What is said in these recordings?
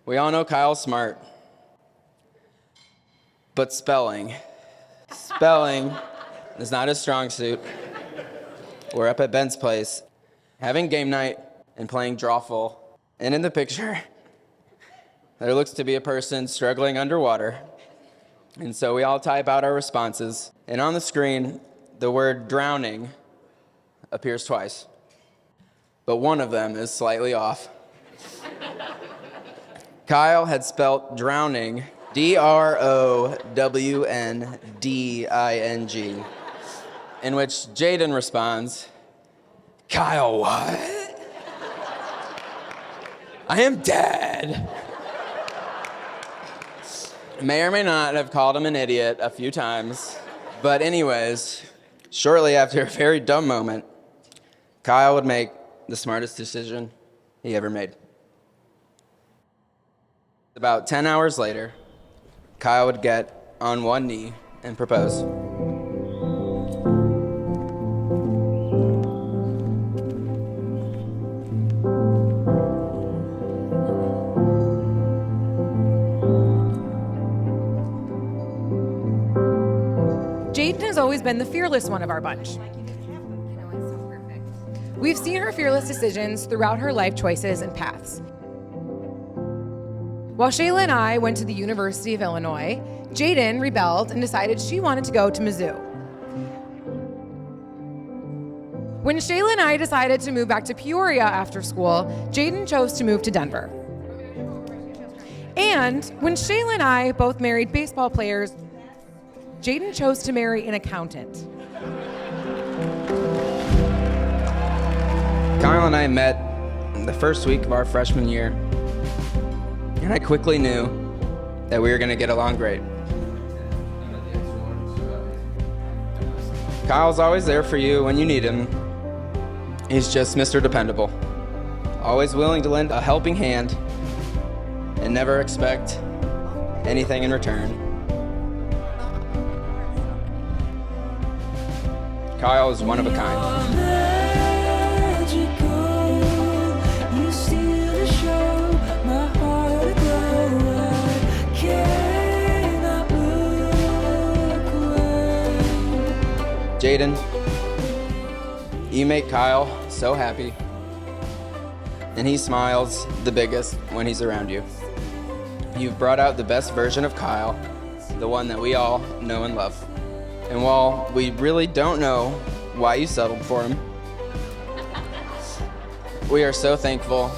We all know Kyle's smart, but spelling is not his strong suit. We're up at Ben's place, having game night and playing drawful, and in the picture, there looks to be a person struggling underwater. And so we all type out our responses, and on the screen, the word drowning appears twice, but one of them is slightly off. Kyle had spelt drowning DROWNDING, in which Jaden responds, Kyle, what? I am dead. May or may not have called him an idiot a few times, but anyways, shortly after a very dumb moment, Kyle would make the smartest decision he ever made. About 10 hours later, Kyle would get on one knee and propose. Jaden has always been the fearless one of our bunch. We've seen her fearless decisions throughout her life choices and paths. While Shayla and I went to the University of Illinois, Jaden rebelled and decided she wanted to go to Mizzou. When Shayla and I decided to move back to Peoria after school, Jaden chose to move to Denver. And when Shayla and I both married baseball players, Jaden chose to marry an accountant. Kyle and I met the first week of our freshman year, and I quickly knew that we were going to get along great. Kyle's always there for you when you need him. He's just Mr. Dependable, always willing to lend a helping hand and never expect anything in return. Kyle is one of a kind. Jaden, you make Kyle so happy, and he smiles the biggest when he's around you. You've brought out the best version of Kyle, the one that we all know and love. And while we really don't know why you settled for him, we are so thankful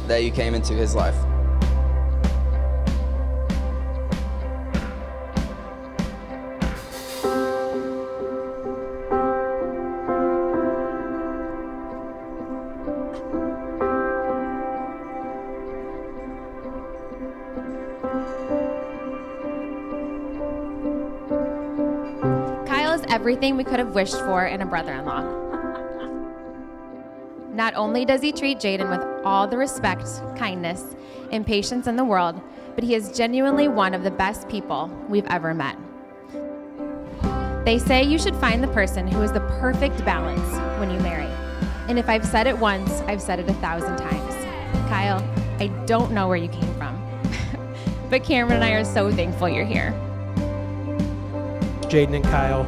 that you came into his life. Everything we could have wished for in a brother-in-law. Not only does he treat Jaden with all the respect, kindness, and patience in the world, but he is genuinely one of the best people we've ever met. They say you should find the person who is the perfect balance when you marry. And if I've said it once, I've said it 1,000 times. Kyle, I don't know where you came from, but Cameron and I are so thankful you're here. Jaden and Kyle,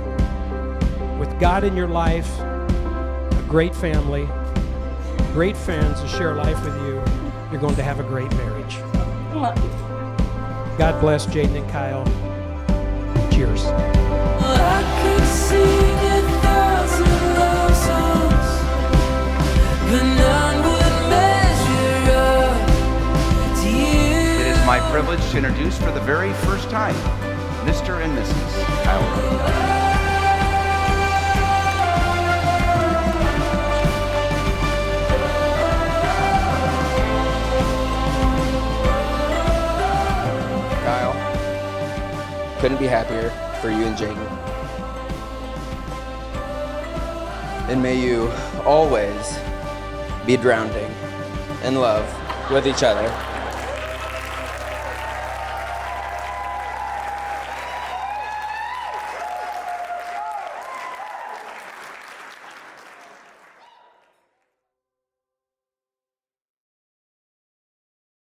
with God in your life, a great family, great friends to share life with you, you're going to have a great marriage. God bless Jaden and Kyle. Cheers. I could sing 1,000 love songs, but none would measure up to you. It is my privilege to introduce for the very first time, Mr. and Mrs. Kyle Rhodes. Couldn't be happier for you and Jaden. And may you always be drowning in love with each other.